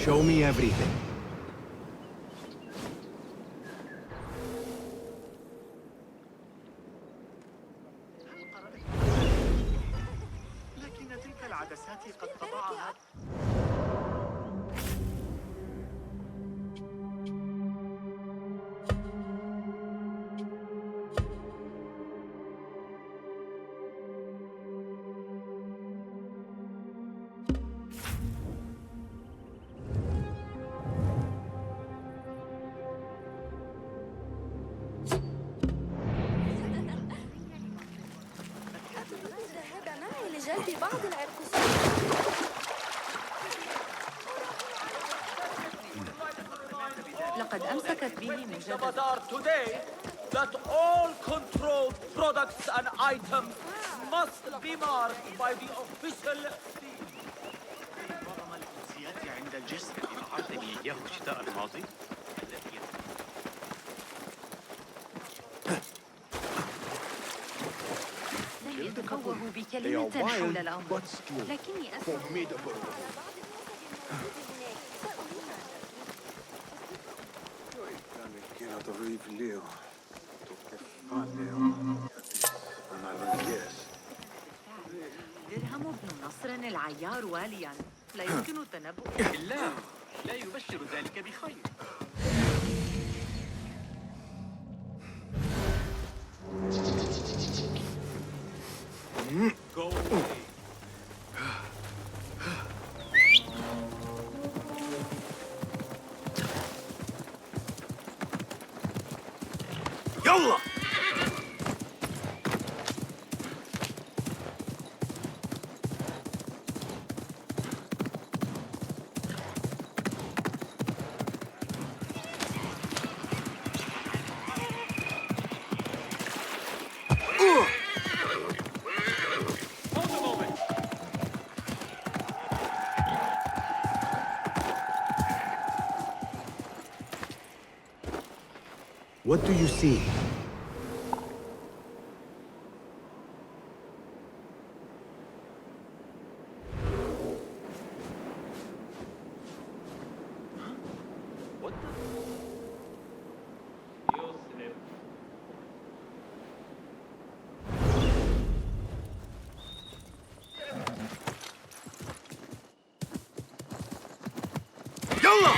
Show me everything. لكن تلك العدسات قد طبعها. الذهاب معي لجلب بعض العرقسوس. لقد أمسكت به مجددا. That all controlled products and items must be marked by the official seal. معظم الأمسيات عند الجسم بما أعطني إياه الشتاء الماضي. لم يتفوهوا بكلمة حول الأمر، لكني أسمع. درهم ابن نصر العيار واليا، لا يمكن التنبؤ. بالله لا يبشر ذلك بخير. Go away. يلا. What do you see? What the? يسلم. يلا.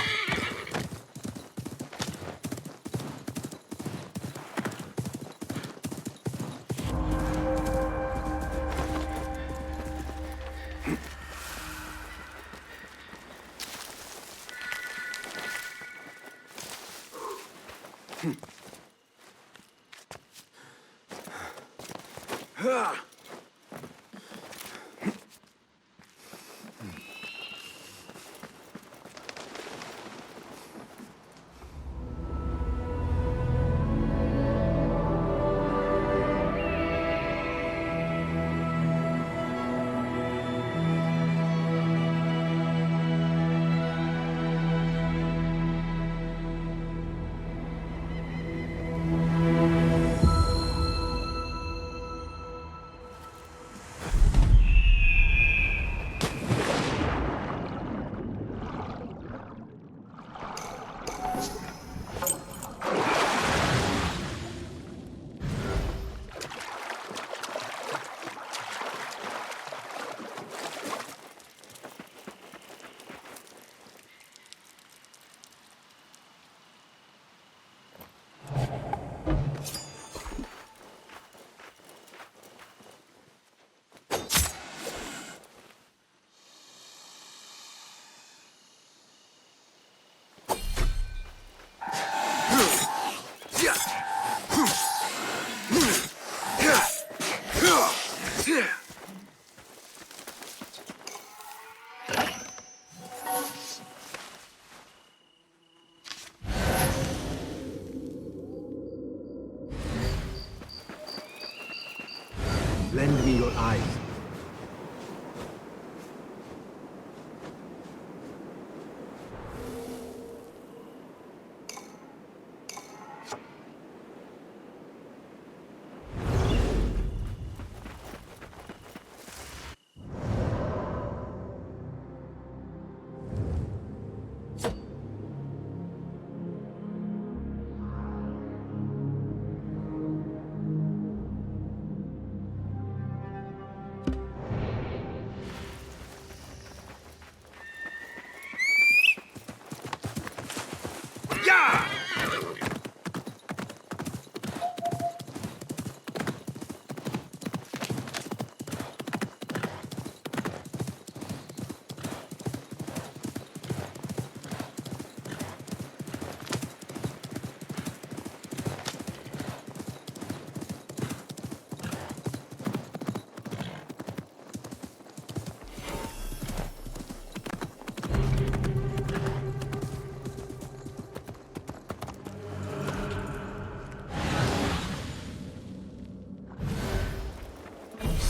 Lend me your eyes.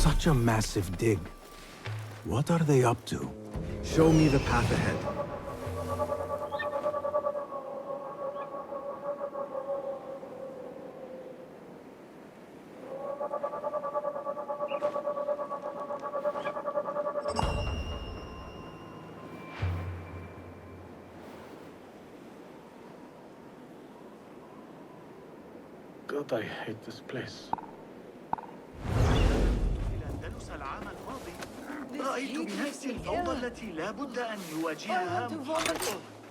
Such a massive dig. What are they up to? Show me the path ahead. God, I hate this place. الأندلس العام الماضي رأيت بنفسي الفوضى التي لا بد أن يواجهها محمد.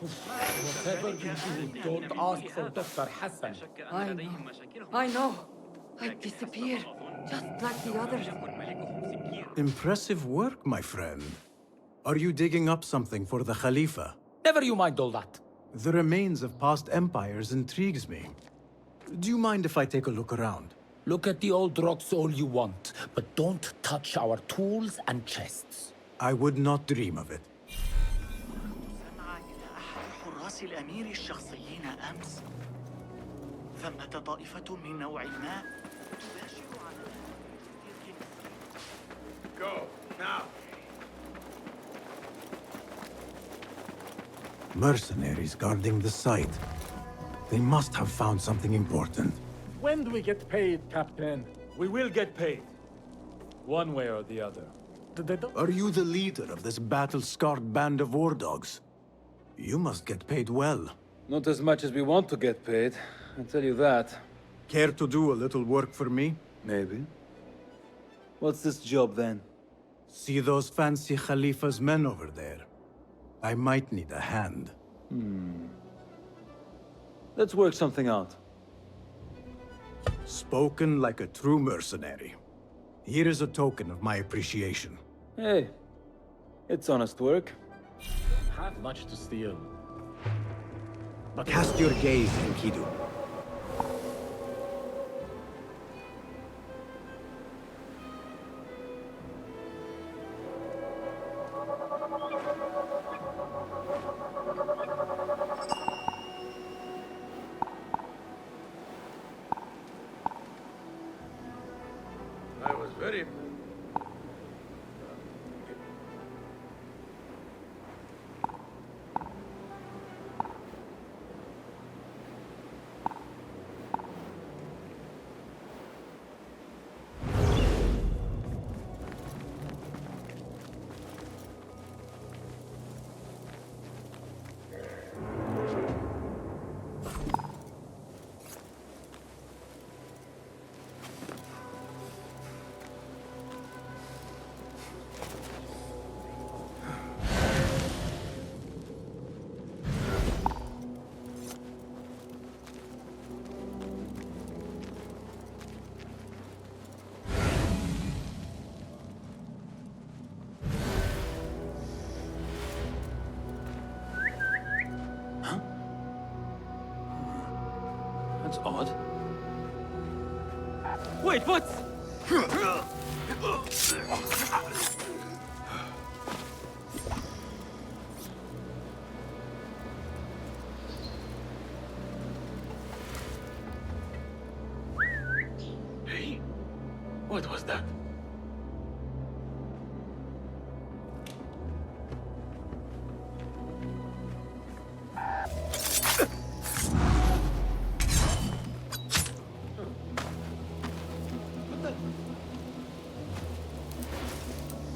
Whatever you do, don't ask for Dr. Hassan. I know. I disappeared, just like the others. Impressive work, my friend. Are you digging up something for the Khalifa? Never you mind all that. The remains of past empires intrigues me. Do you mind if I take a look around? Look at the old rocks all you want, but don't touch our tools and chests. I would not dream of it. سمع إلى أحد حراس الأمير الشخصيين أمس. ثمة طائفة من نوع ما تباشر على Go, now! Mercenaries guarding the site. They must have found something important. When do we get paid, Captain? We will get paid. One way or the other. Are you the leader of this battle-scarred band of war dogs? You must get paid well. Not as much as we want to get paid, I'll tell you that. Care to do a little work for me? Maybe. What's this job then? See those fancy Khalifa's men over there? I might need a hand. Let's work something out. Spoken like a true mercenary. Here is a token of my appreciation. Hey, it's honest work. Have much to steal. But cast your gaze, Enkidu. I was very... That's odd. Wait, what? Hey, what was that?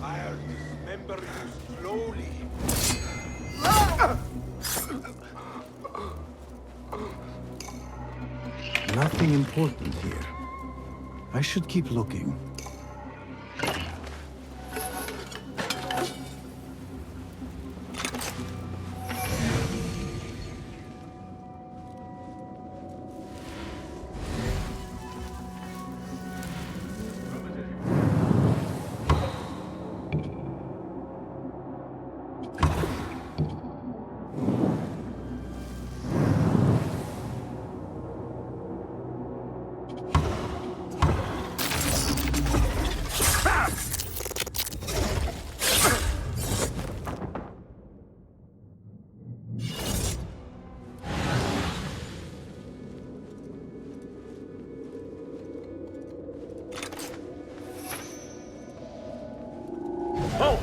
I'll dismember you slowly. Nothing important here. I should keep looking. Oh!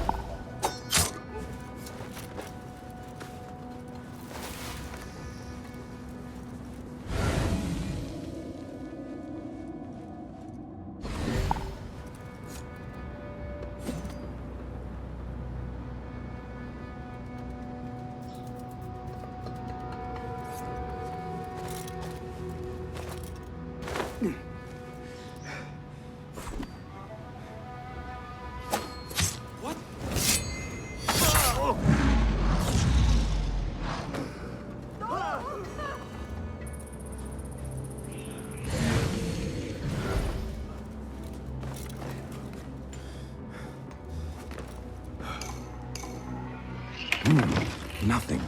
Nothing.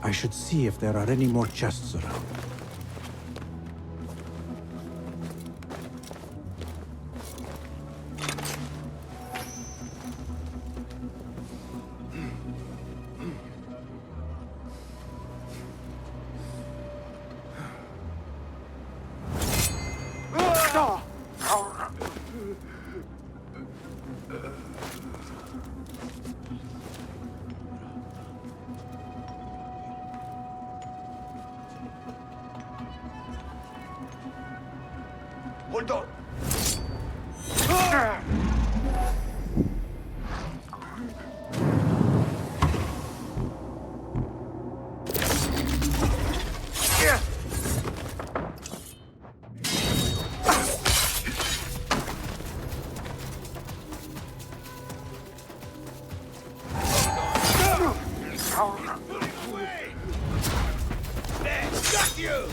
I should see if there are any more chests around. Hold on. Got you!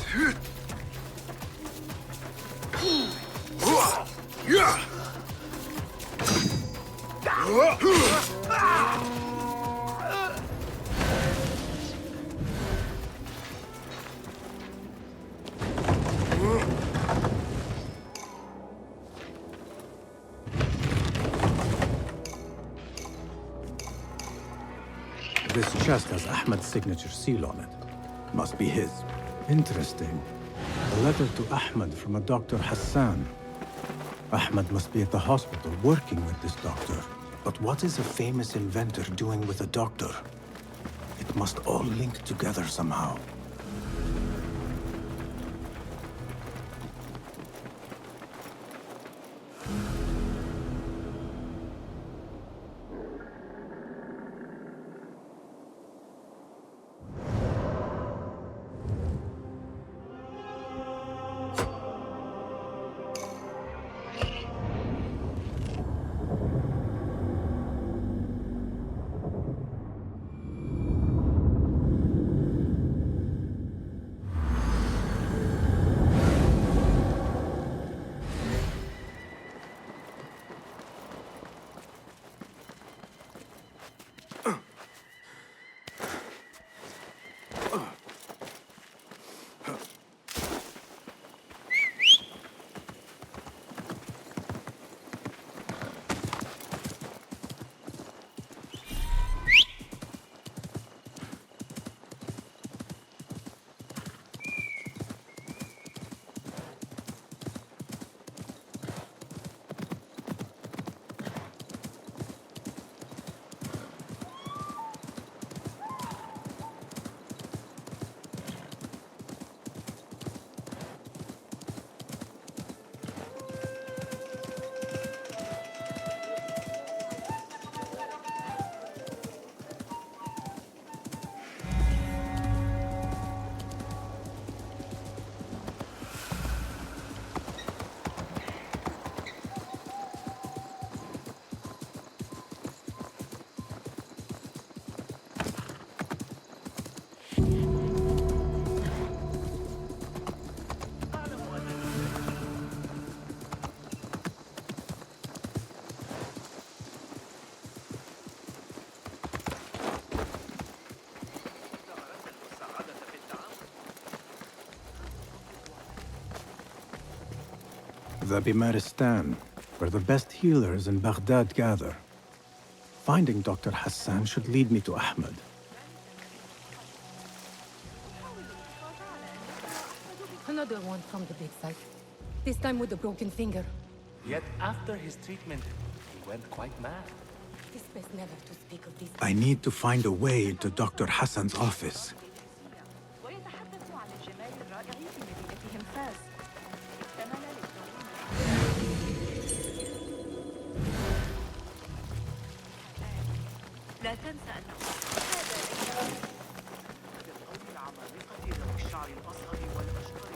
This chest has Ahmed's signature seal on it. Must be his. Interesting. A letter to Ahmed from a Dr. Hassan. Ahmed must be at the hospital working with this doctor. But what is a famous inventor doing with a doctor? It must all link together somehow. The Bimaristan, where the best healers in Baghdad gather. Finding Dr. Hassan should lead me to Ahmed. Another one from the big site. This time with a broken finger. Yet after his treatment, he went quite mad. This best never to speak of these. I need to find a way into Dr. Hassan's office. ويتحدث عن الجمال الرائع في مدينتهم فاس. احتمل لا تنسى أنه القوم العمالقة ذوي الشعر الأصفر والأشقر.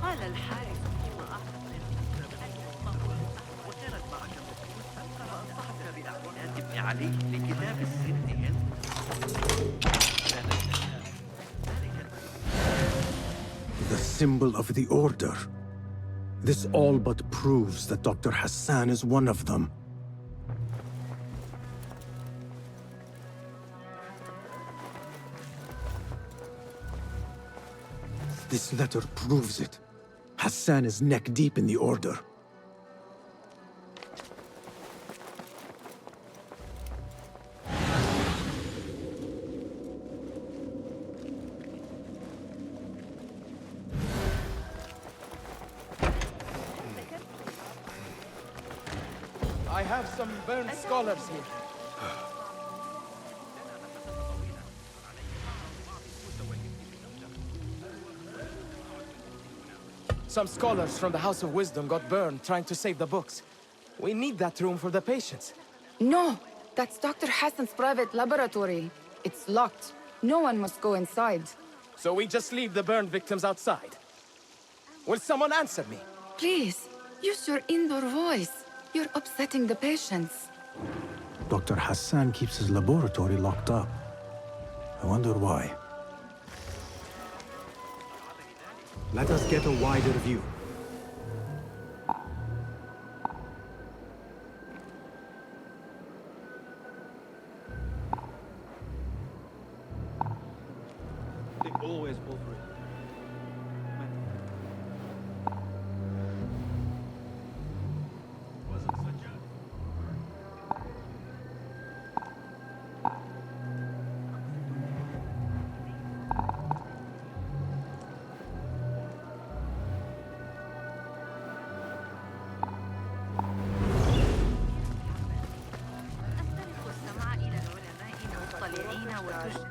قال الحارس فيما أعتقد وكانت معك النصوص كما أنصحك بإعلانات ابن علي لكتاب السن هند. The symbol of the Order. This all but proves that Dr. Hassan is one of them. This letter proves it. Hassan is neck deep in the Order. I have some burned scholars here. Some scholars from the House of Wisdom got burned trying to save the books. We need that room for the patients. No, that's Dr. Hassan's private laboratory. It's locked. No one must go inside. So we just leave the burned victims outside. Will someone answer me? Please, use your indoor voice. You're upsetting the patients. Dr. Hassan keeps his laboratory locked up. I wonder why. Let us get a wider view. They always fall for it.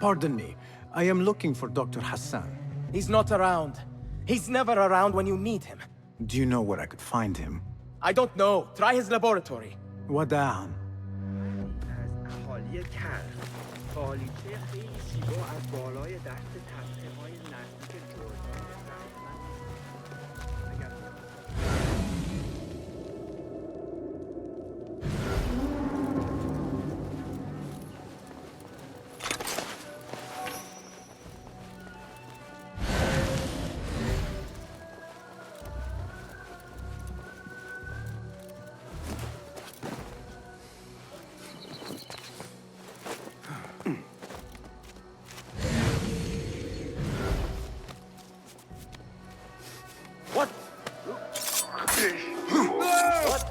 Pardon me. I am looking for Dr. Hassan. He's not around. He's never around when you need him. Do you know where I could find him? I don't know. Try his laboratory. وداعاً. از اهالی کرد بالیچه خیلی زیبا از بالای دشت تپه‌های نزدیک جردن What? What?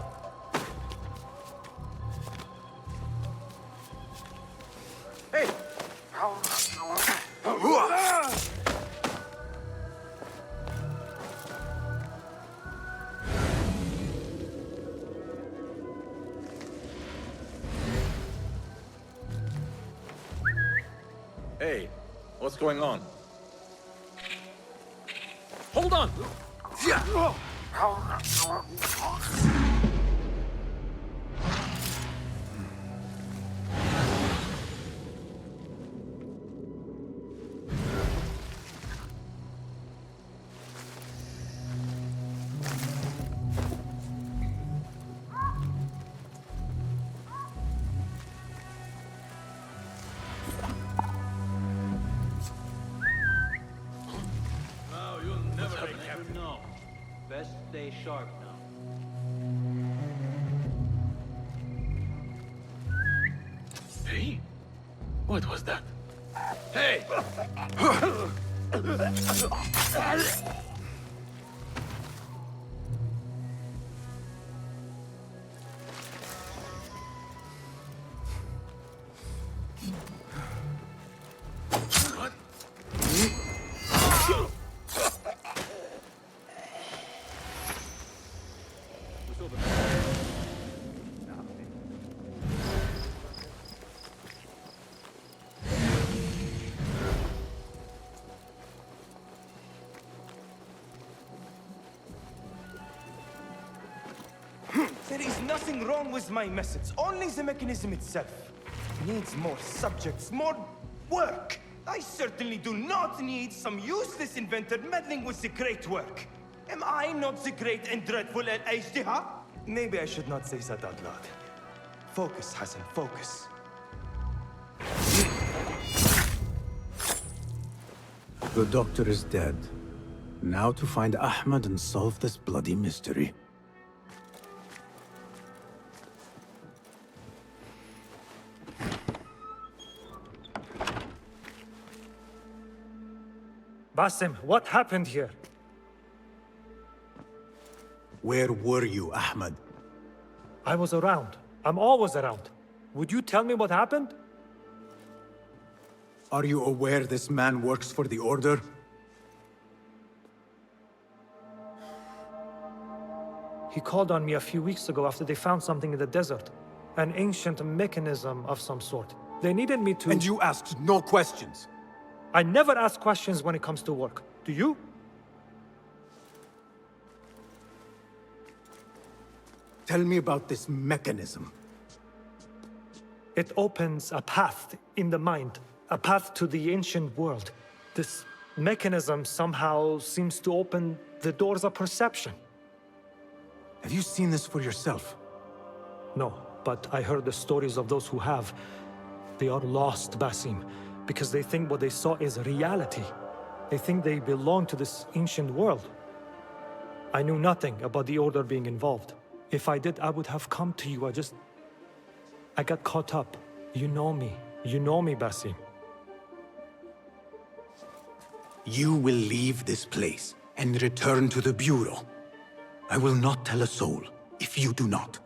Hey! Hey, what's going on? Hold on! Best stay sharp now. Hey? What was that? Hey! There is nothing wrong with my message, only the mechanism itself. Needs more subjects, more work. I certainly do not need some useless inventor meddling with the great work. Am I not the great and dreadful Al-Ajdiha? Maybe I should not say that out loud. Focus, Hassan, focus. The doctor is dead. Now to find Ahmed and solve this bloody mystery. Basim, what happened here? Where were you, Ahmed? I was around. I'm always around. Would you tell me what happened? Are you aware this man works for the Order? He called on me a few weeks ago after they found something in the desert. An ancient mechanism of some sort. They needed me to... And you asked no questions? I never ask questions when it comes to work. Do you? Tell me about this mechanism. It opens a path in the mind, a path to the ancient world. This mechanism somehow seems to open the doors of perception. Have you seen this for yourself? No, but I heard the stories of those who have. They are lost, Basim, because they think what they saw is reality. They think they belong to this ancient world. I knew nothing about the Order being involved. If I did, I would have come to you. I got caught up. You know me. You know me, Basim. You will leave this place and return to the Bureau. I will not tell a soul if you do not.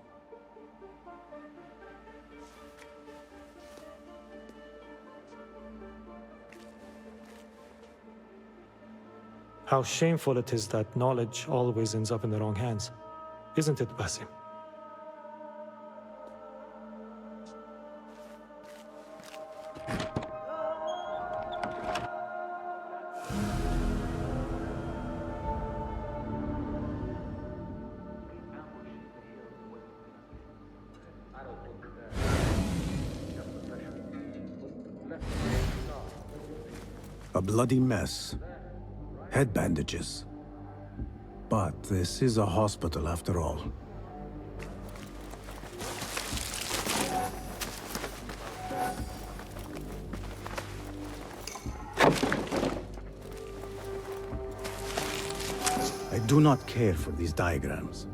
How shameful it is that knowledge always ends up in the wrong hands. Isn't it, Basim? A bloody mess. Head bandages. But this is a hospital after all. I do not care for these diagrams.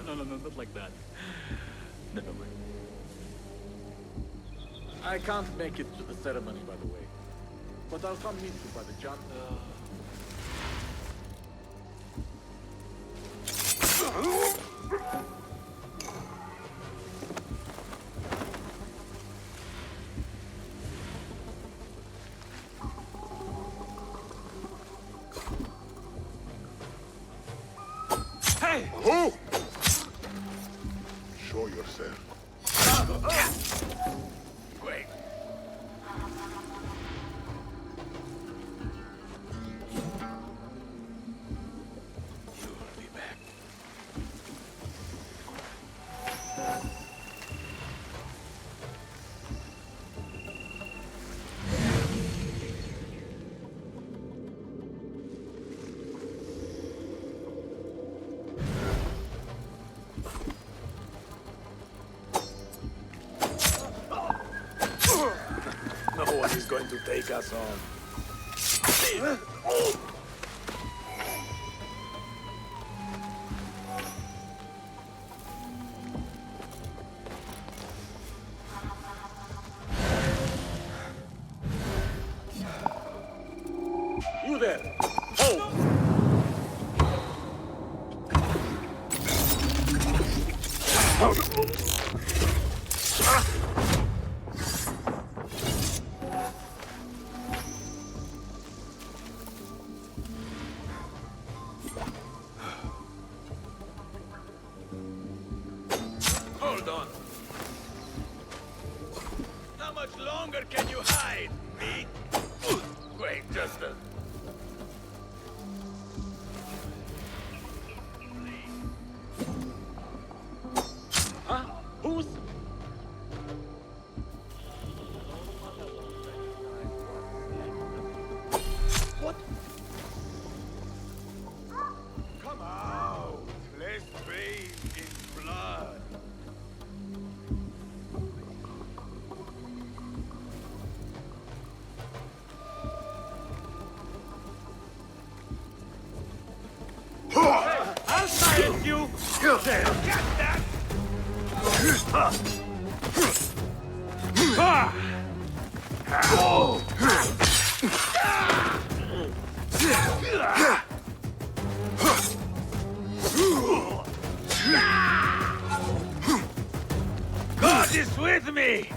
No, not like that. Never mind. I can't make it to the ceremony, by the way. But I'll come meet you by the jump. Hey! Who? Show yourself. Great. You'll be back. No one is going to take us on. You there! Hold! Hold on. How much longer can you hide, me? Wait just a... Huh? Who's... What? Come out! Let's bathe in blood. I'll silence you! There! Get that! God is with me!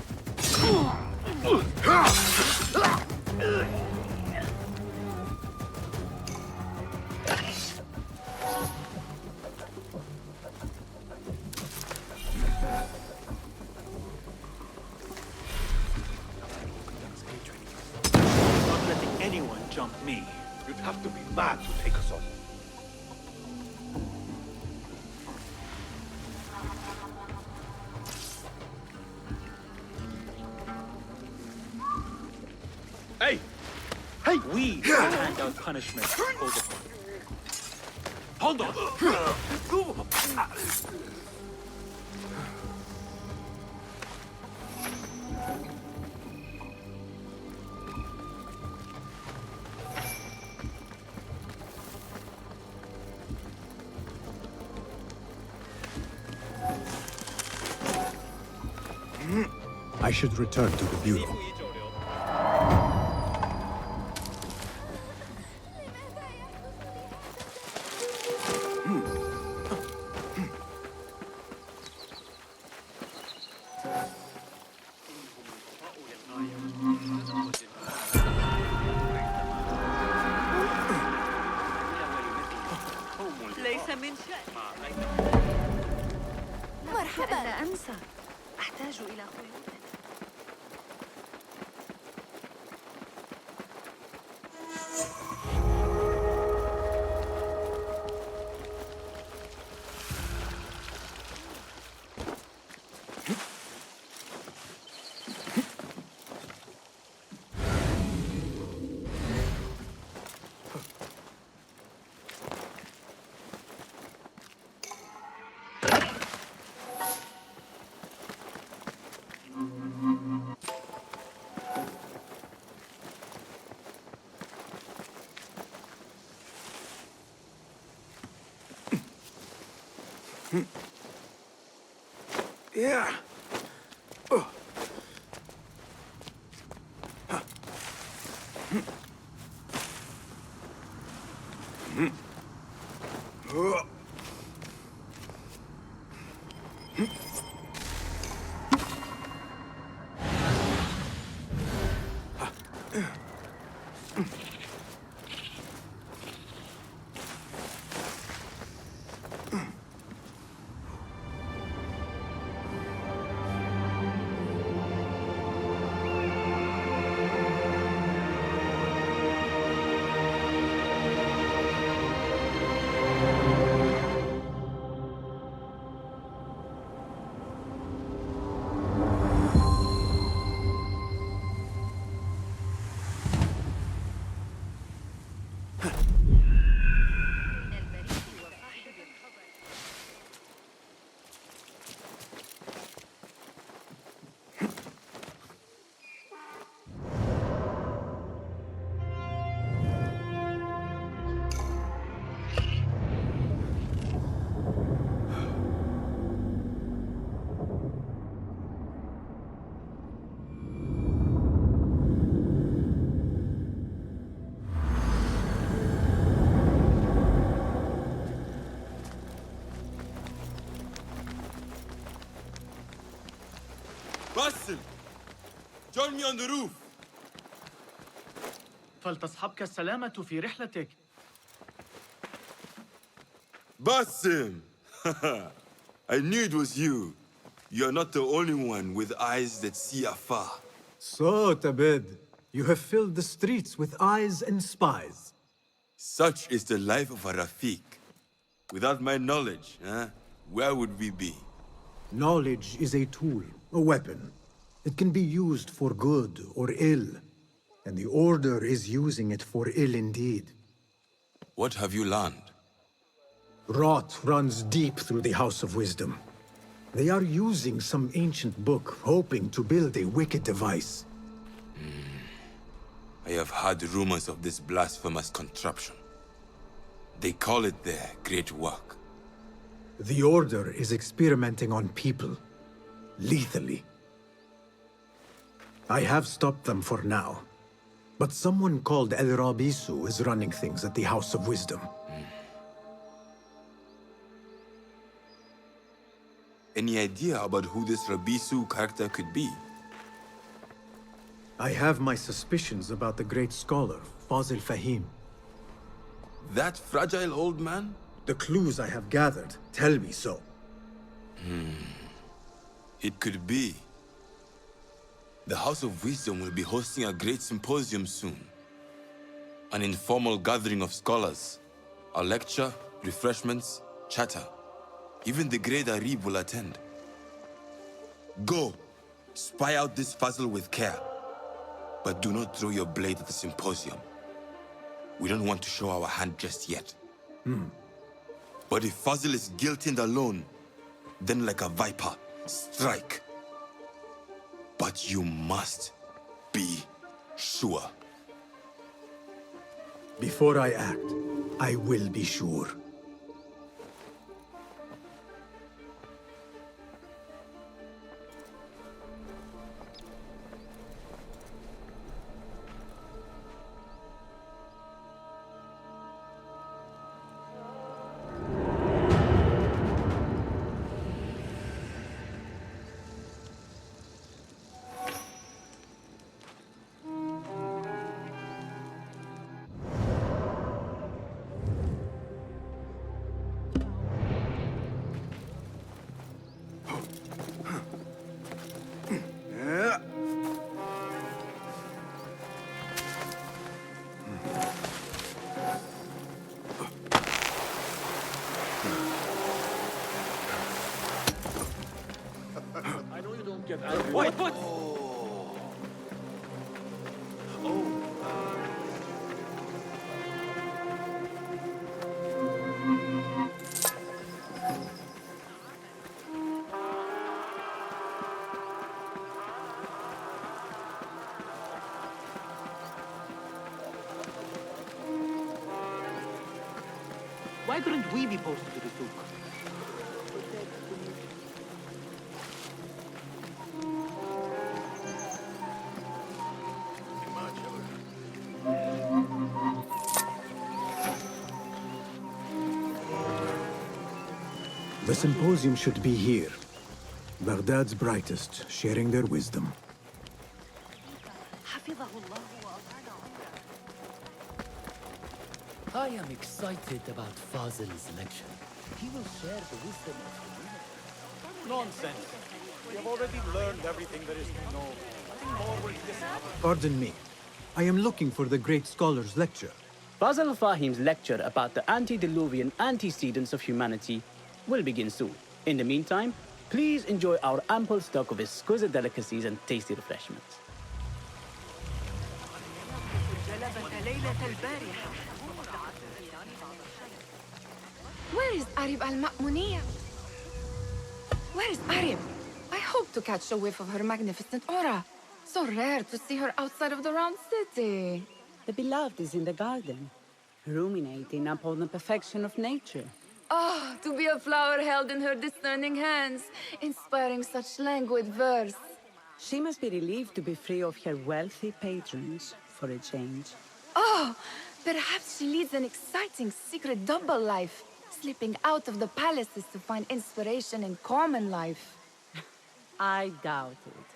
Not letting anyone jump me. You'd have to be mad to take us on. Hey! Hey! We hand out punishment. Hold on! I should return to the Bureau. ليس من شأني. مرحبا. لا أنسى. أحتاج إلى خيوط. Yeah. Join me on the roof. فلتصحبك السلامة في رحلتك. Basim! I knew it was you. You're not the only one with eyes that see afar. So, Tabid, you have filled the streets with eyes and spies. Such is the life of a Rafiq. Without my knowledge, where would we be? Knowledge is a tool, a weapon. It can be used for good or ill. And the Order is using it for ill indeed. What have you learned? Rot runs deep through the House of Wisdom. They are using some ancient book, hoping to build a wicked device. I have heard rumors of this blasphemous contraption. They call it their great work. The Order is experimenting on people, lethally. I have stopped them for now. But someone called El Rabisu is running things at the House of Wisdom. Any idea about who this Rabisu character could be? I have my suspicions about the great scholar, Fazil Fahim. That fragile old man? The clues I have gathered tell me so. It could be. The House of Wisdom will be hosting a great symposium soon. An informal gathering of scholars. A lecture, refreshments, chatter. Even the great Arib will attend. Go, spy out this puzzle with care. But do not throw your blade at the symposium. We don't want to show our hand just yet. But if Fazil is guilty and alone, then like a viper, strike. But you must be sure. Before I act, I will be sure. What? Why couldn't we be posted to the souk? The symposium should be here. Baghdad's brightest, sharing their wisdom. I am excited about Fazil's lecture. He will share the wisdom of the universe. Nonsense. We have already learned everything there is to know. Nothing more will be discovered. Pardon me. I am looking for the great scholar's lecture. Fazil Fahim's lecture about the antediluvian antecedents of humanity will begin soon. In the meantime, please enjoy our ample stock of exquisite delicacies and tasty refreshments. Where is Arib al-Ma'muniyah? Where is Arib? I hope to catch a whiff of her magnificent aura. So rare to see her outside of the round city. The beloved is in the garden, ruminating upon the perfection of nature. Oh, to be a flower held in her discerning hands, inspiring such languid verse. She must be relieved to be free of her wealthy patrons, for a change. Oh, perhaps she leads an exciting secret double life, slipping out of the palaces to find inspiration in common life. I doubt it.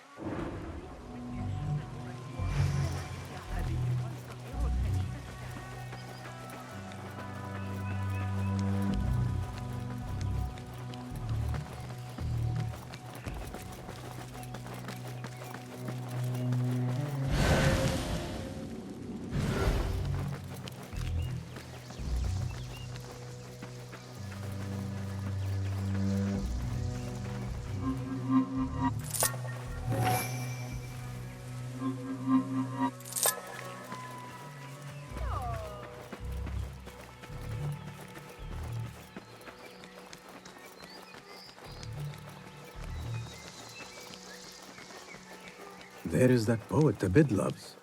There is that poet Abid loves,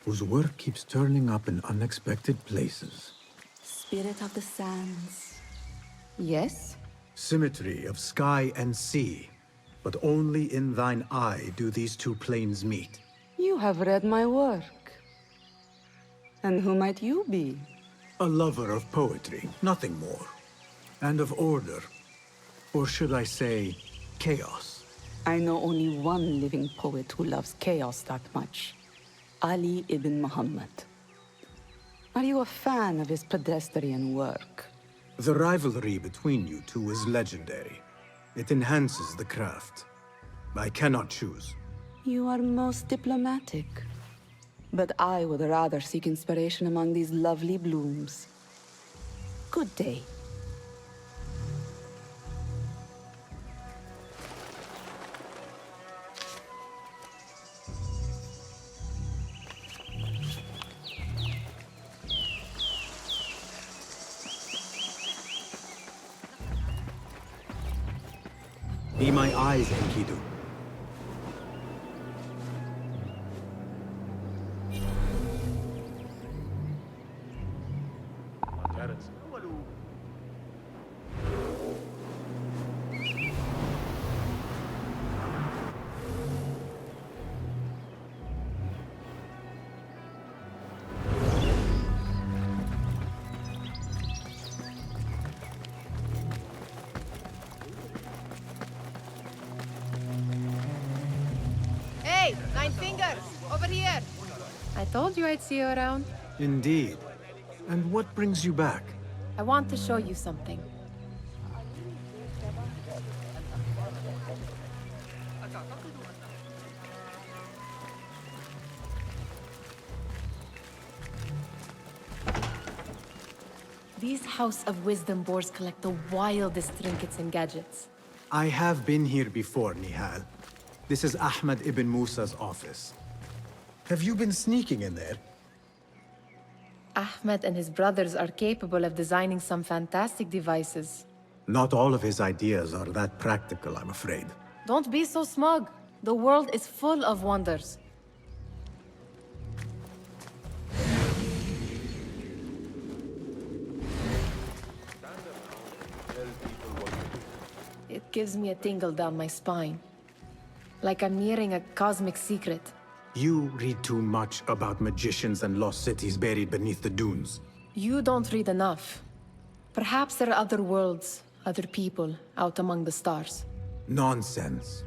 whose work keeps turning up in unexpected places. Spirit of the sands. Yes? Symmetry of sky and sea, but only in thine eye do these two planes meet. You have read my work. And who might you be? A lover of poetry, nothing more. And of order. Or should I say, chaos. I know only one living poet who loves chaos that much. Ali ibn Muhammad. Are you a fan of his pedestrian work? The rivalry between you two is legendary. It enhances the craft. I cannot choose. You are most diplomatic. But I would rather seek inspiration among these lovely blooms. Good day. Be my eyes, Enkidu. Hey, Nine Fingers! Over here! I told you I'd see you around. Indeed. And what brings you back? I want to show you something. These House of Wisdom boars collect the wildest trinkets and gadgets. I have been here before, Nihal. This is Ahmed ibn Musa's office. Have you been sneaking in there? Ahmed and his brothers are capable of designing some fantastic devices. Not all of his ideas are that practical, I'm afraid. Don't be so smug. The world is full of wonders. It gives me a tingle down my spine. Like I'm nearing a cosmic secret. You read too much about magicians and lost cities buried beneath the dunes. You don't read enough. Perhaps there are other worlds, other people, out among the stars. Nonsense.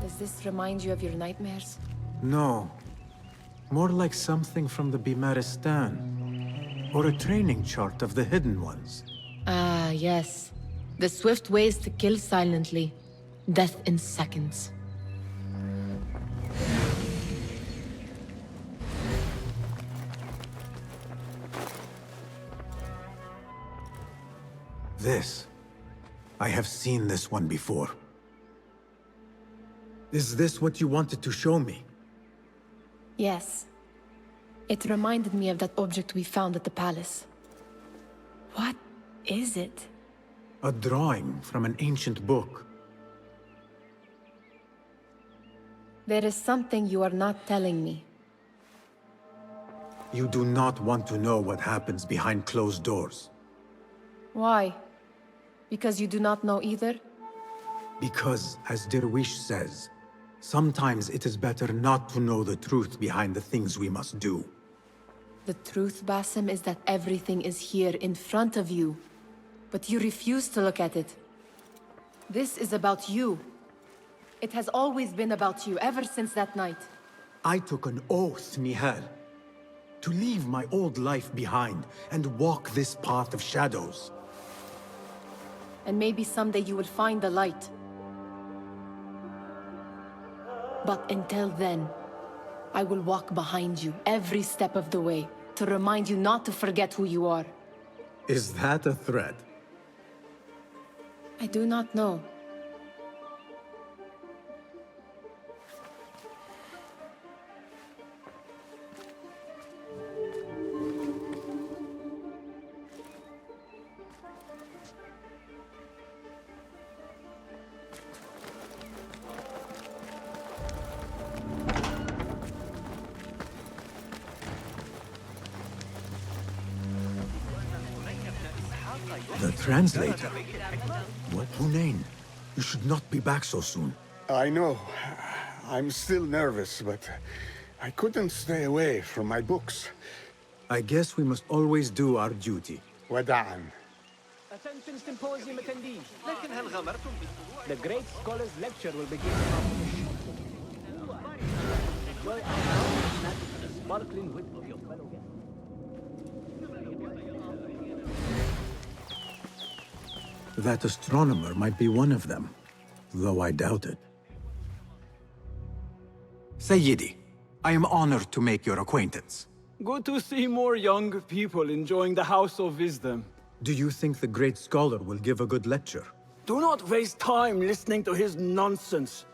Does this remind you of your nightmares? No. More like something from the Bimaristan. Or a training chart of the Hidden Ones. Ah, yes. The swift ways to kill silently. Death in seconds. This. I have seen this one before. Is this what you wanted to show me? Yes. It reminded me of that object we found at the palace. What is it? A drawing from an ancient book. There is something you are not telling me. You do not want to know what happens behind closed doors. Why? Because you do not know either? Because, as Derwish says, sometimes it is better not to know the truth behind the things we must do. The truth, Basim, is that everything is here in front of you. But you refuse to look at it. This is about you. It has always been about you, ever since that night. I took an oath, Nihal. To leave my old life behind and walk this path of shadows. And maybe someday you will find the light. But until then, I will walk behind you every step of the way to remind you not to forget who you are. Is that a threat? I do not know. The translator? What, Hunain? You should not be back so soon. I know. I'm still nervous, but I couldn't stay away from my books. I guess we must always do our duty. وداعا. Attention symposium attendees. The great scholar's lecture will begin. Enjoy our the sparkling wit of your fellow guests. That astronomer might be one of them, though I doubt it. Sayyidi, I am honored to make your acquaintance. Good to see more young people enjoying the House of Wisdom. Do you think the great scholar will give a good lecture? Do not waste time listening to his nonsense.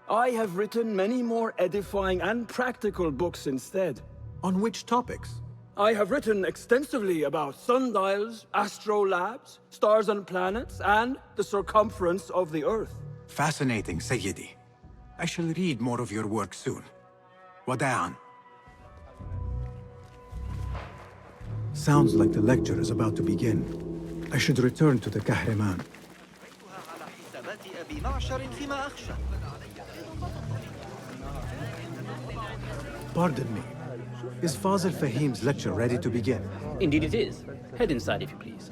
I have written many more edifying and practical books instead. On which topics? I have written extensively about sundials, astrolabes, stars and planets, and the circumference of the Earth. Fascinating, Sayyidi. I shall read more of your work soon. Wada'an. Sounds like the lecture is about to begin. I should return to the Kahraman. Pardon me. Is Fazil Fahim's lecture ready to begin? Indeed it is. Head inside if you please.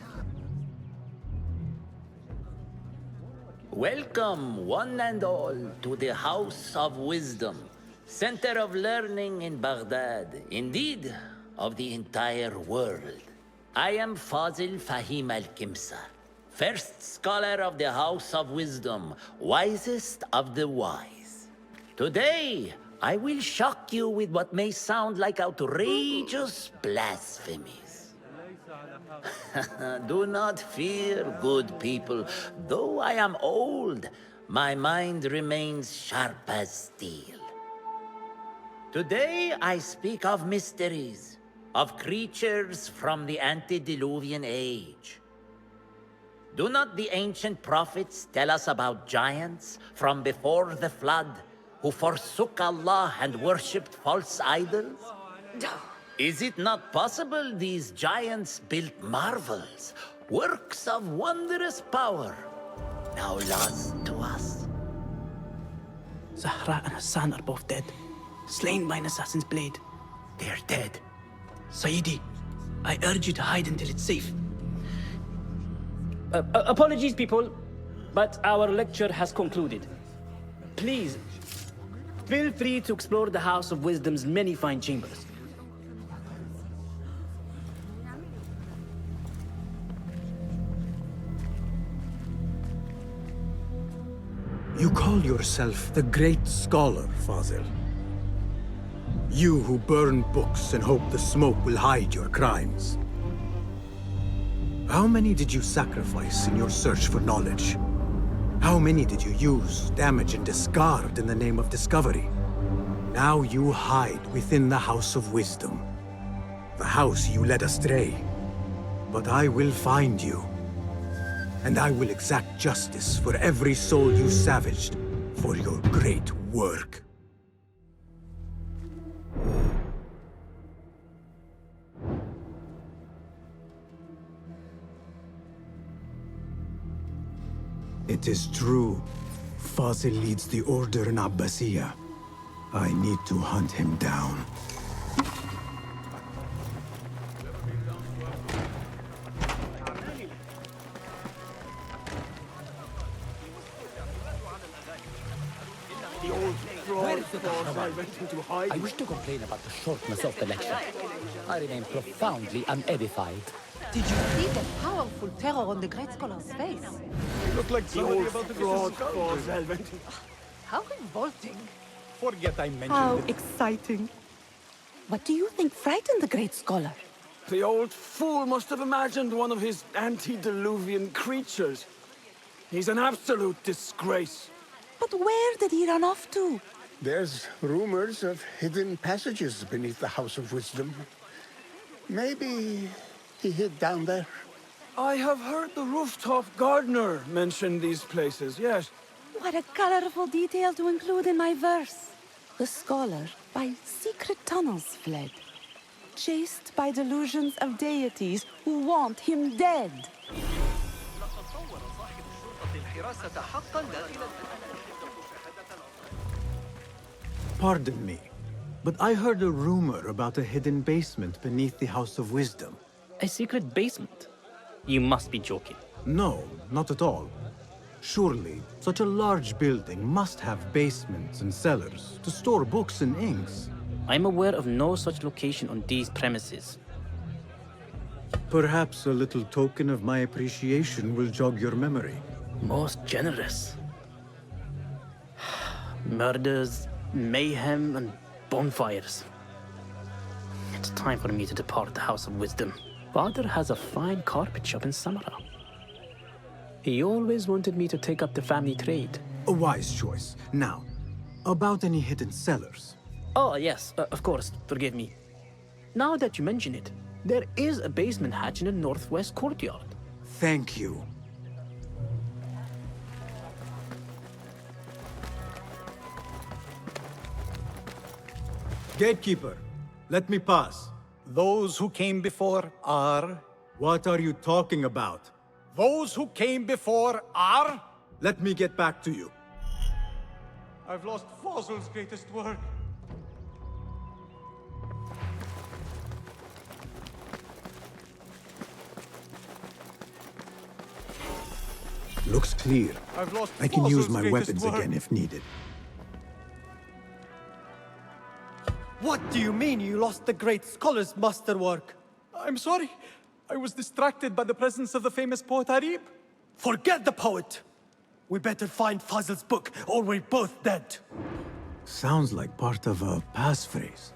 Welcome, one and all, to the House of Wisdom, center of learning in Baghdad, indeed, of the entire world. I am Fazil Fahim al-Kimsa, first scholar of the House of Wisdom, wisest of the wise. Today, I will shock you with what may sound like outrageous blasphemies. Do not fear, good people. Though I am old, my mind remains sharp as steel. Today I speak of mysteries, of creatures from the antediluvian age. Do not the ancient prophets tell us about giants from before the flood who forsook Allah and worshipped false idols? Is it not possible these giants built marvels, works of wondrous power, now lost to us? Zahra and Hassan are both dead, slain by an assassin's blade. They are dead. Sayyidi, I urge you to hide until it's safe. Apologies, people, but our lecture has concluded. Please, feel free to explore the House of Wisdom's many fine chambers. You call yourself the great scholar, Fazil. You who burn books and hope the smoke will hide your crimes. How many did you sacrifice in your search for knowledge? How many did you use, damage, and discard in the name of discovery? Now you hide within the House of Wisdom. The house you led astray. But I will find you. And I will exact justice for every soul you savaged for your great work. It is true. Fazil leads the order in Abbasiyah. I need to hunt him down. I wish to complain about the shortness of the lecture. I remain profoundly unedified. Did you see the powerful terror on the Great Scholar's face? You look like the old fraud for Velvet. How revolting. Forget I mentioned How it. exciting. What do you think frightened the Great Scholar? The old fool must have imagined one of his antediluvian creatures. He's an absolute disgrace. But where did he run off to? There's rumors of hidden passages beneath the House of Wisdom. Maybe he hid down there. I have heard the rooftop gardener mention these places, yes. What a colorful detail to include in my verse. The scholar by secret tunnels fled, chased by delusions of deities who want him dead. Pardon me, but I heard a rumor about a hidden basement beneath the House of Wisdom. A secret basement? You must be joking. No, not at all. Surely, such a large building must have basements and cellars to store books and inks. I'm aware of no such location on these premises. Perhaps a little token of my appreciation will jog your memory. Most generous. Murders, mayhem, and bonfires. It's time for me to depart the House of Wisdom. Father has a fine carpet shop in Samara. He always wanted me to take up the family trade. A wise choice. Now, about any hidden cellars. Oh, yes, of course, forgive me. Now that you mention it, there is a basement hatch in the northwest courtyard. Thank you. Gatekeeper, let me pass. Those who came before are... What are you talking about? Those who came before are... Let me get back to you. I've lost Fossil's greatest work. Looks clear. I've lost I can use Fossil's my greatest weapons work. again if needed. What do you mean you lost the great scholar's masterwork? I'm sorry. I was distracted by the presence of the famous poet Arib. Forget the poet! We better find Fazl's book, or we're both dead. Sounds like part of a passphrase.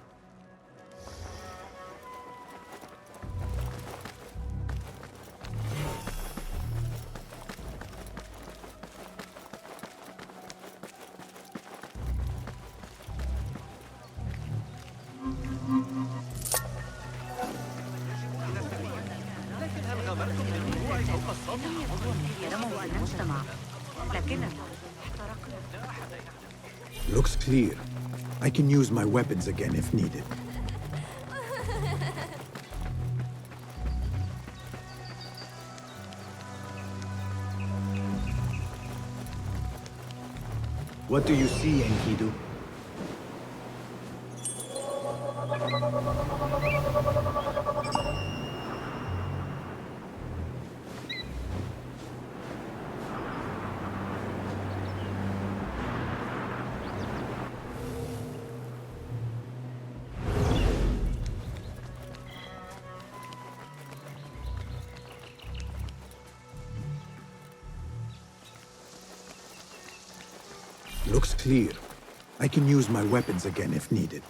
Looks clear. I can use my weapons again if needed. What do you see, Enkidu? Looks clear. I can use my weapons again if needed.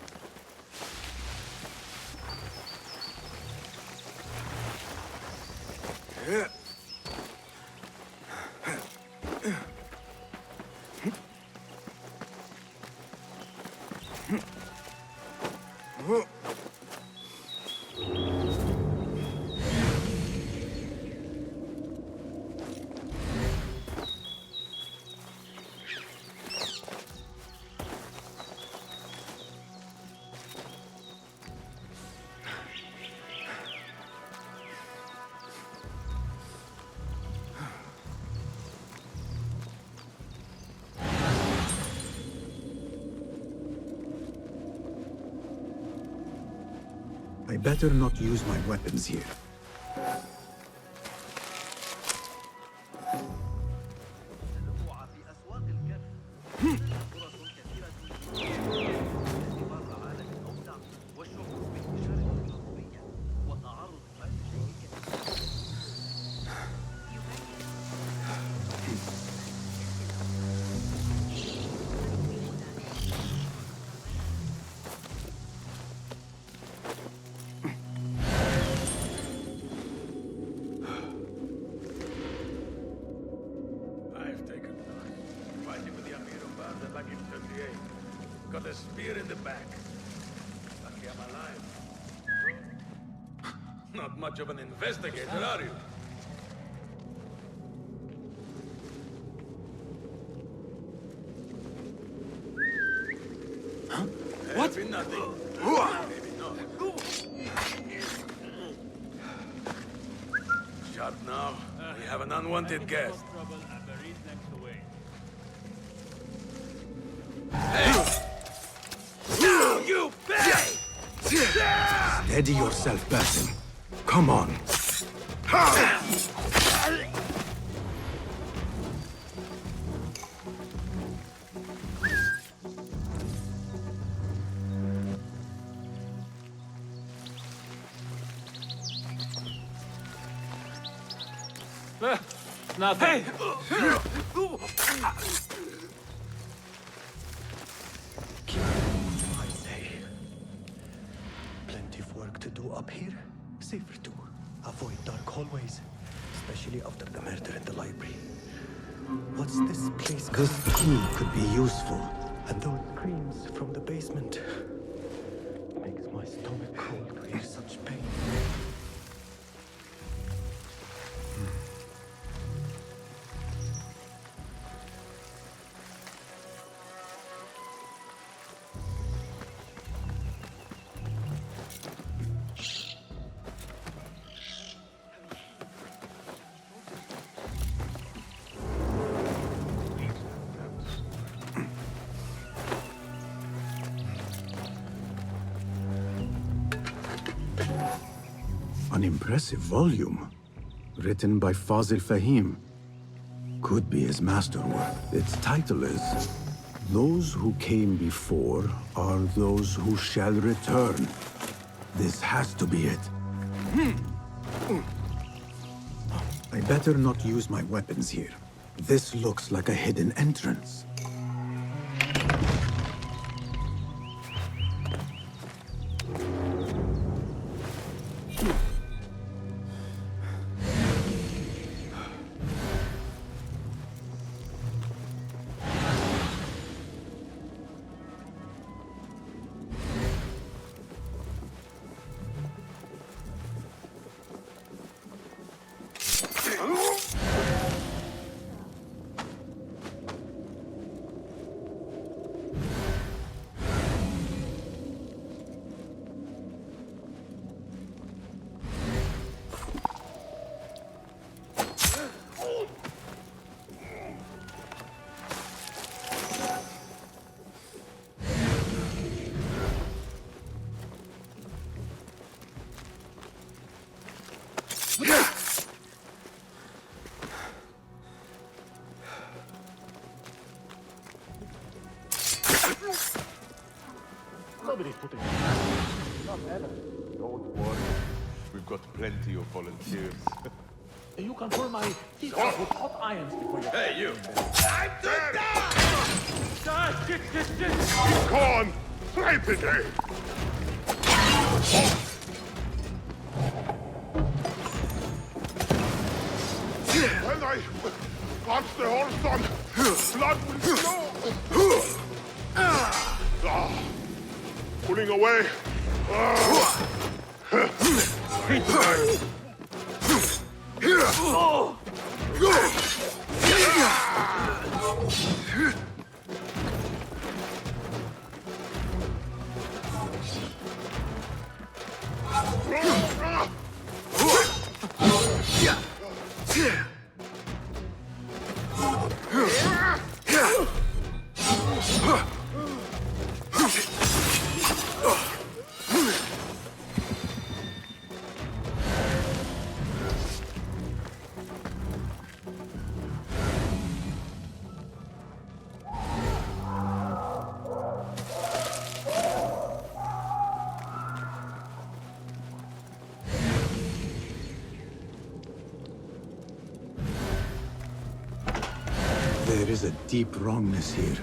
I better not use my weapons here. spear in the back. Lucky I'm alive. Not much of an investigator, are you? Huh? What? Maybe nothing. Maybe not. Shut now. We have an unwanted guest. Hey! Now you pay! Steady yourself, Basim. Come on. Nothing. Plenty of work to do up here. Safer too. Avoid dark hallways, especially after the murder in the library. What's this place called? This key could be useful. And those screams from the basement. Makes my stomach cold to hear such pain. An impressive volume, written by Fazil Fahim. Could be his masterwork. Its title is, Those Who Came Before Are Those Who Shall Return. This has to be it. I better not use my weapons here. This looks like a hidden entrance. Nobody's putting not ever. Don't worry. We've got plenty of volunteers. You can pull my teeth off with hot irons before you... Hey, you! I'm dead! Shit! Come on! Snipe it, eh? When I got the horse on, blood will flow. Pulling away. There is a deep wrongness here.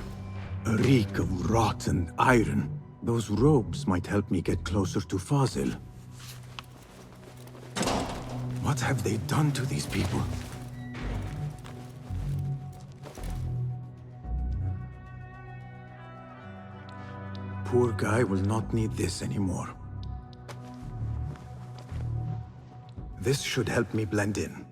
A reek of rotten iron. Those robes might help me get closer to Fazil. What have they done to these people? poor guy will not need this anymore. This should help me blend in.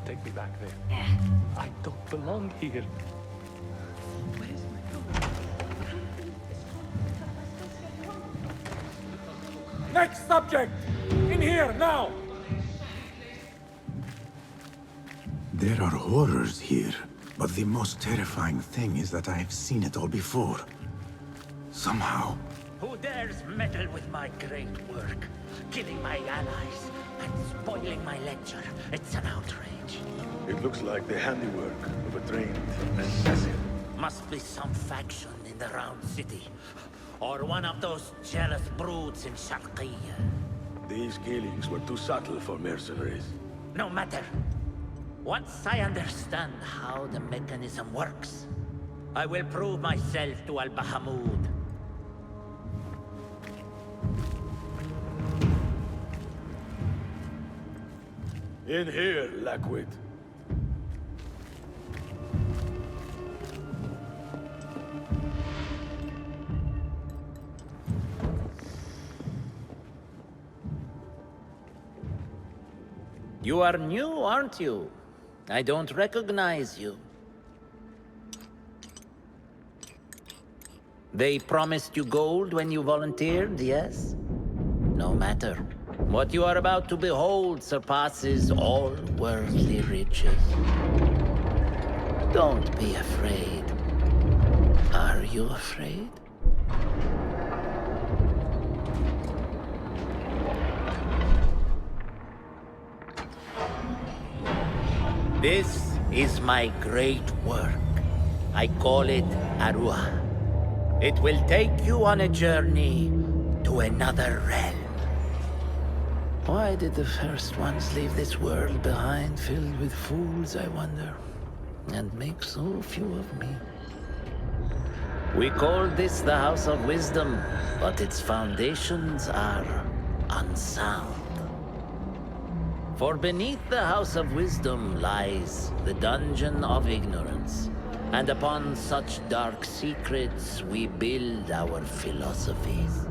Take me back there. I don't belong here. Next subject! In here, now! There are horrors here, but the most terrifying thing is that I have seen it all before. Somehow. Who dares meddle with my great work? Killing my allies and spoiling my lecture. It's an outrage. It looks like the handiwork of a trained assassin. Must be some faction in the Round City. Or one of those jealous broods in Sharqiyya. These killings were too subtle for mercenaries. No matter. Once I understand how the mechanism works, I will prove myself to Al-Bahamud. In here, Lackwit. You are new, aren't you? I don't recognize you. They promised you gold when you volunteered, yes? No matter. What you are about to behold surpasses all worldly riches. Don't be afraid. Are you afraid? This is my great work. I call it Arua. It will take you on a journey to another realm. Why did the first ones leave this world behind, filled with fools, I wonder, and make so few of me? We call this the House of Wisdom, but its foundations are unsound. For beneath the House of Wisdom lies the Dungeon of Ignorance, and upon such dark secrets we build our philosophies.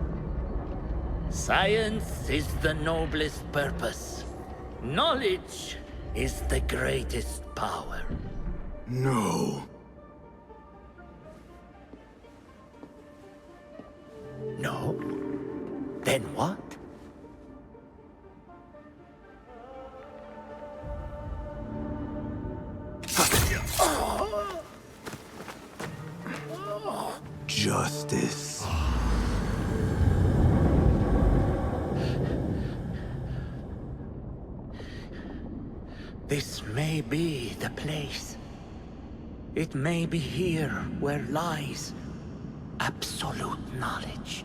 Science is the noblest purpose. Knowledge is the greatest power. No. No? Then what? Justice. This may be the place. It may be here where lies absolute knowledge.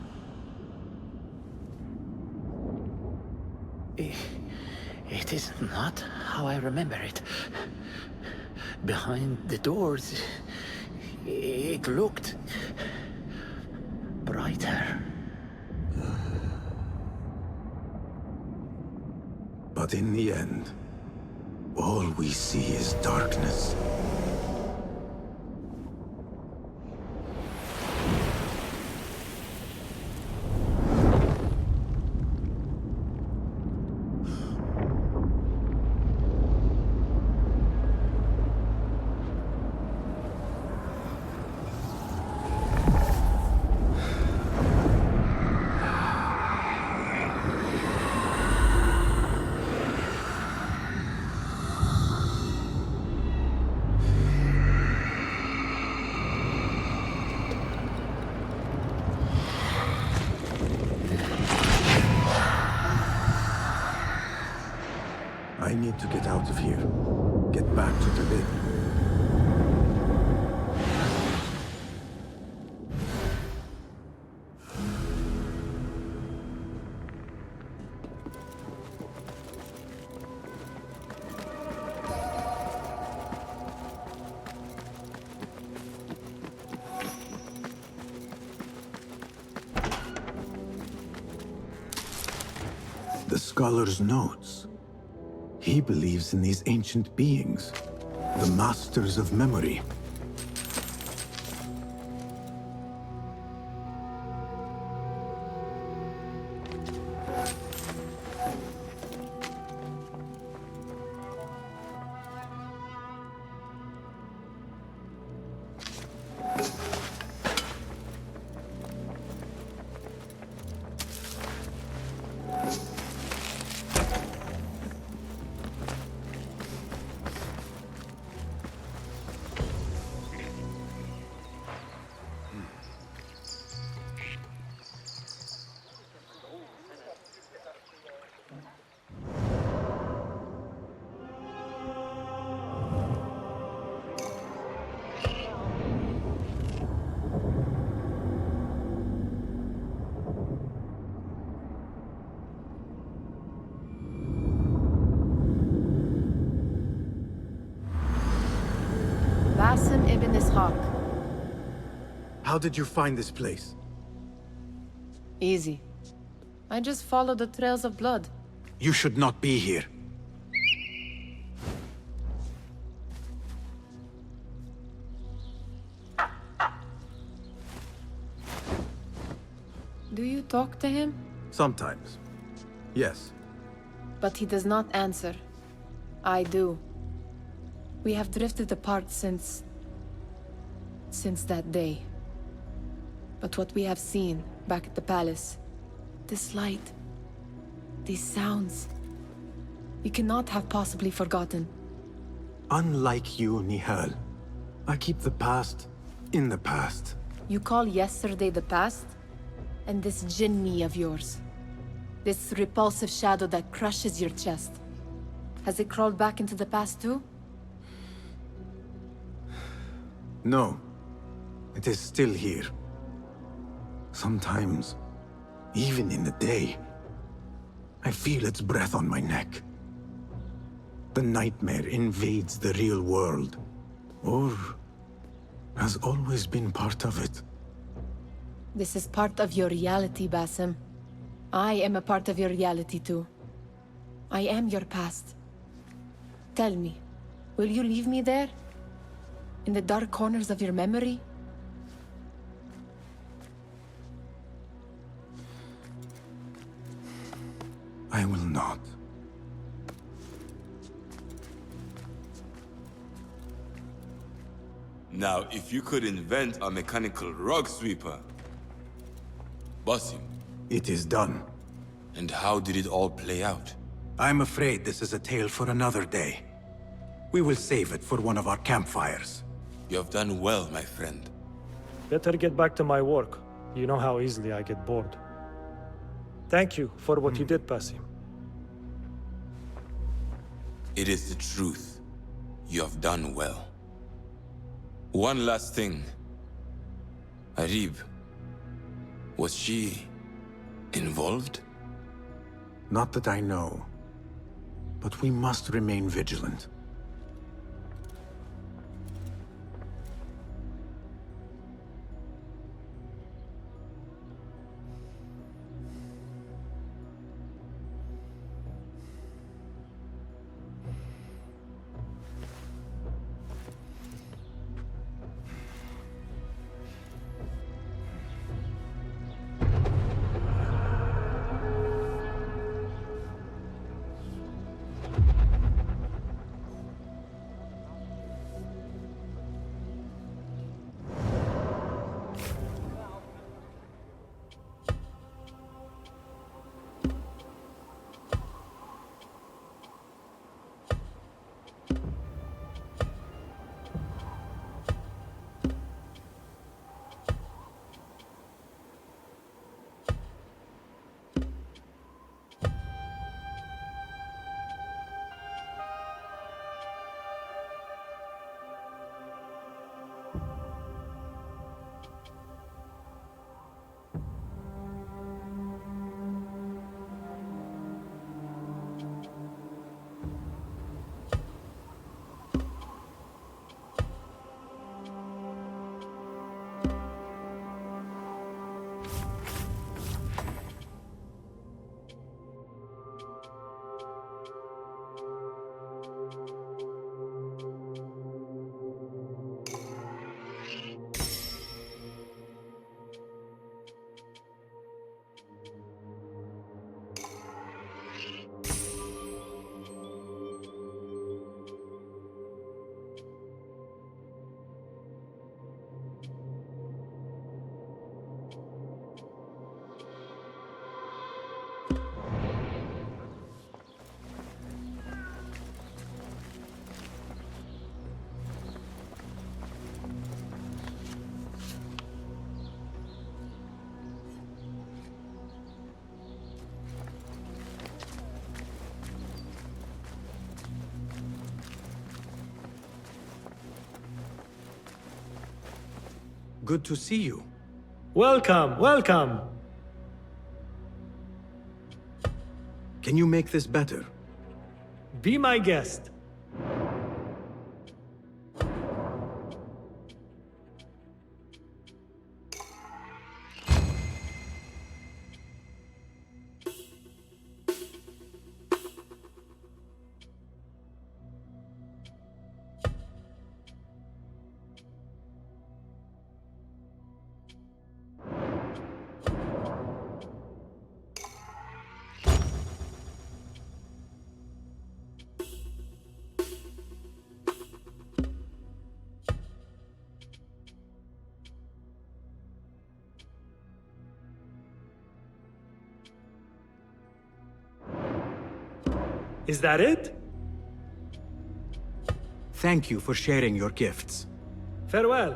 It is not how I remember it. Behind the doors, it looked brighter. But in the end, all we see is darkness. I need to get out of here. Get back to the bit. The scholar's notes. He believes in these ancient beings, the masters of memory. Basim ibn Ishaq. How did you find this place? Easy. I just follow the trails of blood. You should not be here. Do you talk to him? Sometimes. Yes. But he does not answer. I do. We have drifted apart since that day. But what we have seen back at the palace, this light, these sounds, we cannot have possibly forgotten. Unlike you, Nihal, I keep the past in the past. You call yesterday the past? And this jinni of yours, this repulsive shadow that crushes your chest, has it crawled back into the past too? No. It is still here. Sometimes, even in the day, I feel its breath on my neck. The nightmare invades the real world, or has always been part of it. This is part of your reality, Basim. I am a part of your reality too. I am your past. Tell me, will you leave me there? In the dark corners of your memory? I will not. Now, if you could invent a mechanical rug sweeper. Basim. It is done. And how did it all play out? I'm afraid this is a tale for another day. We will save it for one of our campfires. You have done well, my friend. Better get back to my work. You know how easily I get bored. Thank you for what you did, Basim. It is the truth. You have done well. One last thing. Arib, was she involved? Not that I know. But we must remain vigilant. Good to see you. Welcome, welcome. Can you make this better? Be my guest. Is that it? Thank you for sharing your gifts. Farewell.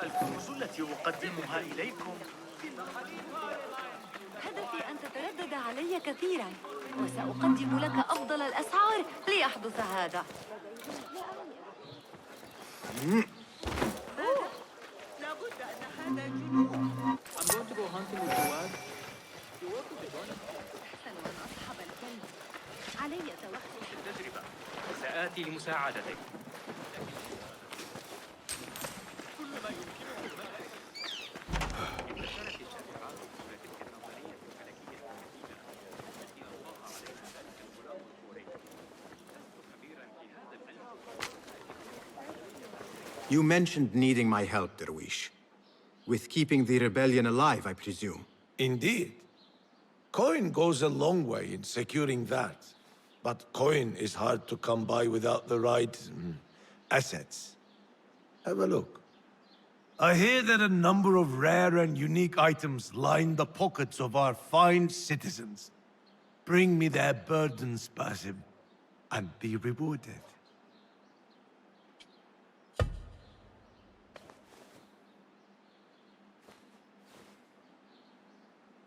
الكنوز التي أقدمها إليكم. هدفي أن تتردد علي كثيراً، وسأقدم لك أفضل الأسعار ليحدث هذا. لابد أن هذا جنون. I'm going to go hunting with Jawad. You work with the gun. أحسن أن أصحب الكلب. علي توقف التجربة. سآتي لمساعدتك. You mentioned needing my help, Derwish. With keeping the rebellion alive, I presume. Indeed. Coin goes a long way in securing that. But coin is hard to come by without the right assets. Have a look. I hear that a number of rare and unique items line the pockets of our fine citizens. Bring me their burdens, Basim, and be rewarded.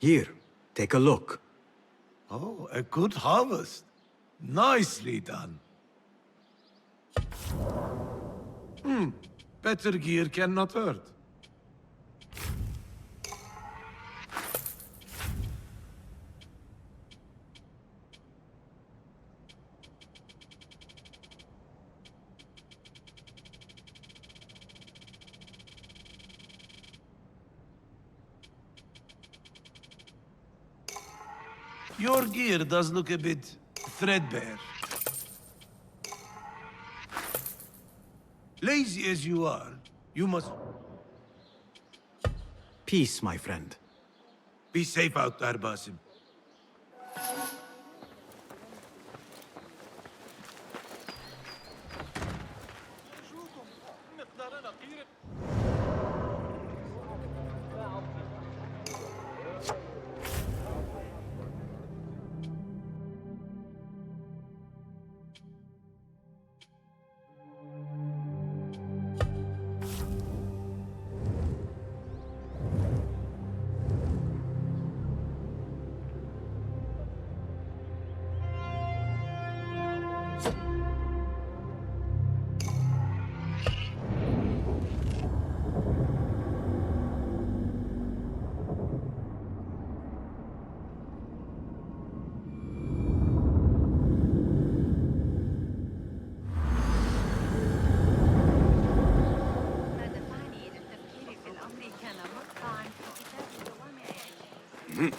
Here, take a look. Oh, a good harvest. Nicely done. Better gear cannot hurt. Your gear does look a bit threadbare. Lazy as you are, you must Peace, my friend. be safe out there, Basim. ما دفعني إلى التفكير في الأمر كان مقطعاً في كتاب جوامع الكلم.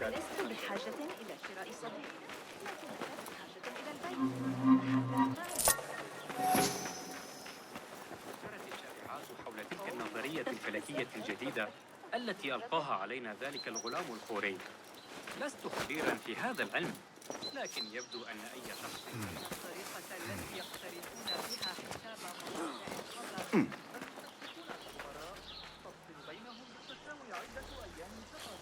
لست بحاجة إلى شراء صديق، لكنك بحاجة إلى البيت. انتشرت الشائعات حول تلك النظرية الفلكية الجديدة التي ألقاها علينا ذلك الغلام الخوري. لست خبيرا في هذا العلم، لكن يبدو أن أي شخص الطريقة التي يقترفون بها حساب مواقع الخبر تفصل بينهم بالتساوي عدة أيام فقط.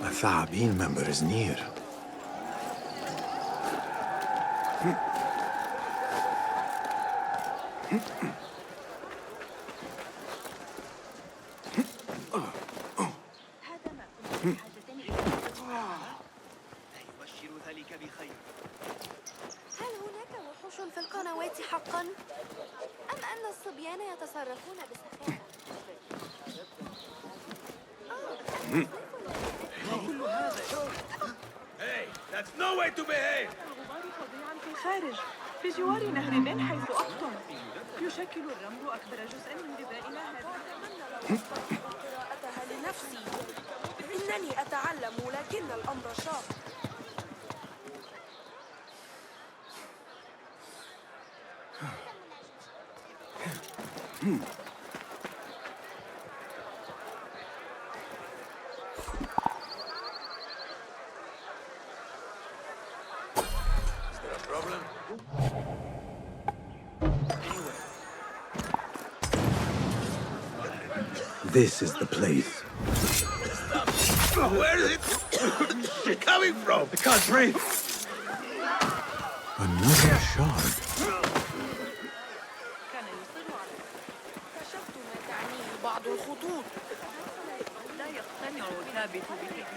A Thaabin member is near. هل هناك وحوش في القنوات حقاً؟ أم أن الصبيان يتصرفون بسخافة؟ كل هذا That's no way to behave! الغبار فظيعا في الخارج بجوار نهر حيث أفطن. يشكل الرمل أكبر جزء من غذائنا هذا. قراءتها لنفسي. إنني أتعلم لكن الأمر شاق. This is the place. Where is it coming from? I can't breathe. Another shard. كشفت ما تعنيه بعض الخطوط. لا يقتنع ثابت بتلك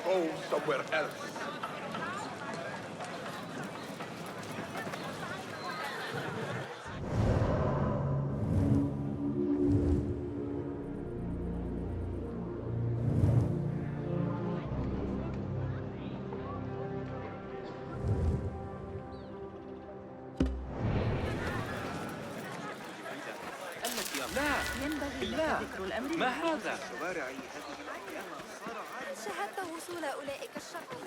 Go somewhere else. ما هذا؟ شاهدت وصول أولئك الشخص.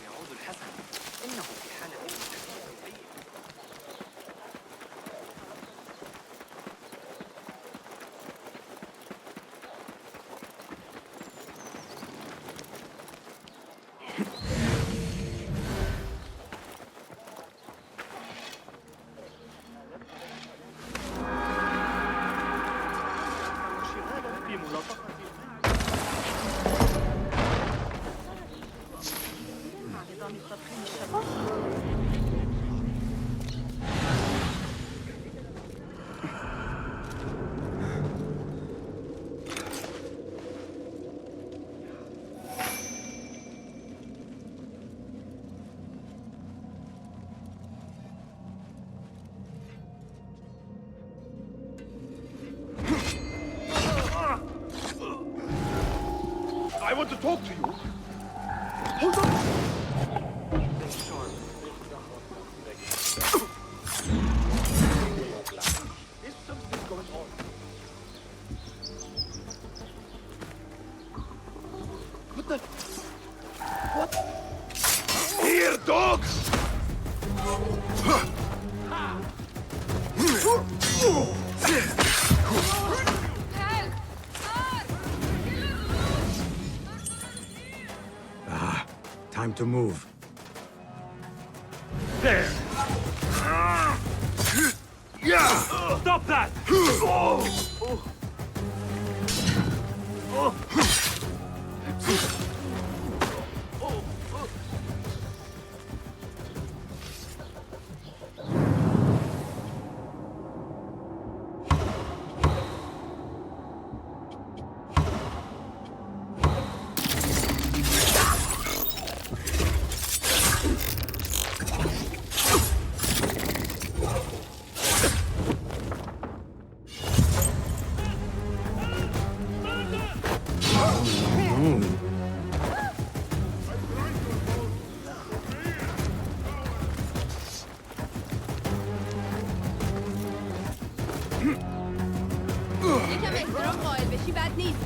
يعود الحسن. إنه في حالة I want to talk to you. Hold on. There's something going on. What the? What? Here, dogs! Time to move. There! Yeah! Stop that! یکم احترام قائل بشی بد نیست.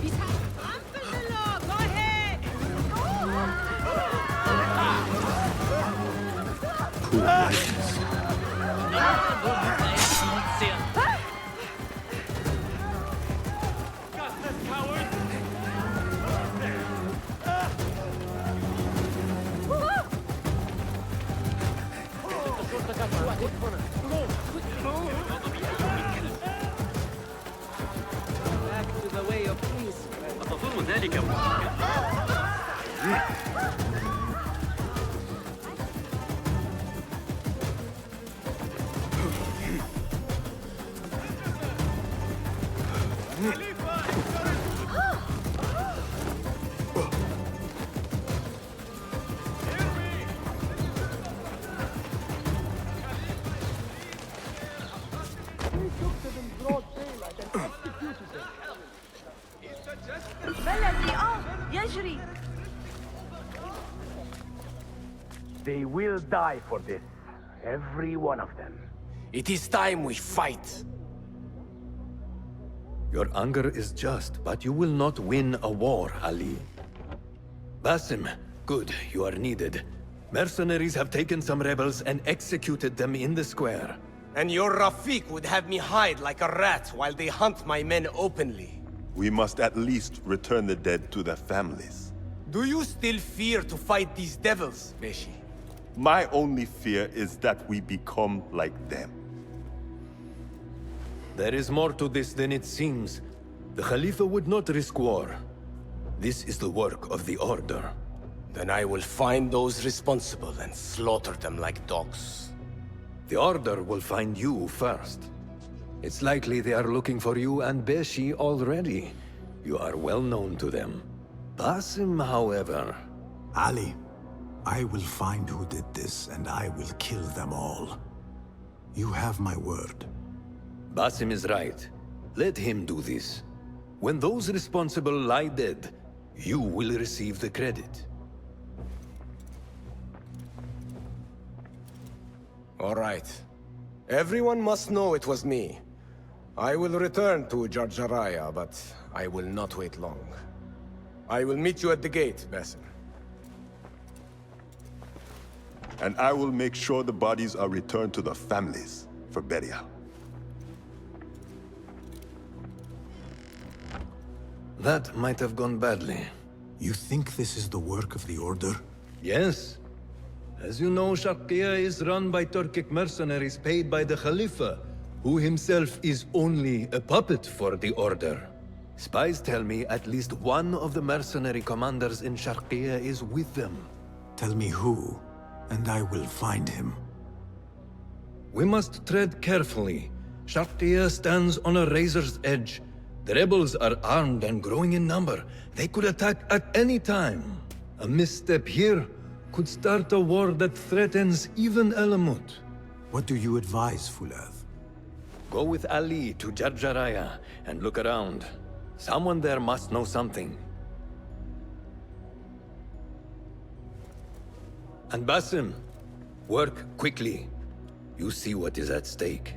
أتظن ذلك بلدي يجري. They will die for this. Every one of them. It is time we fight. Your anger is just, but you will not win a war, Ali. Basim, good, you are needed. Mercenaries have taken some rebels and executed them in the square. And your Rafiq would have me hide like a rat while they hunt my men openly. We must at least return the dead to their families. Do you still fear to fight these devils, Beshi? My only fear is that we become like them. There is more to this than it seems. The Khalifa would not risk war. This is the work of the Order. Then I will find those responsible and slaughter them like dogs. The Order will find you first. It's likely they are looking for you and Beshi already. You are well known to them. Basim, however... Ali, I will find who did this, and I will kill them all. You have my word. Basim is right. Let him do this. When those responsible lie dead, you will receive the credit. All right. Everyone must know it was me. I will return to Jarjaraya, but I will not wait long. I will meet you at the gate, Basim. And I will make sure the bodies are returned to the families for burial. That might have gone badly. You think this is the work of the Order? Yes. As you know, Sharqiya is run by Turkic mercenaries paid by the Khalifa, who himself is only a puppet for the Order. Spies tell me at least one of the mercenary commanders in Sharqiya is with them. Tell me who, and I will find him. We must tread carefully. Sharqiya stands on a razor's edge. The rebels are armed and growing in number. They could attack at any time. A misstep here could start a war that threatens even Alamut. What do you advise, Fulad? Go with Ali to Jarjaraya and look around. Someone there must know something. And Basim, work quickly. You see what is at stake.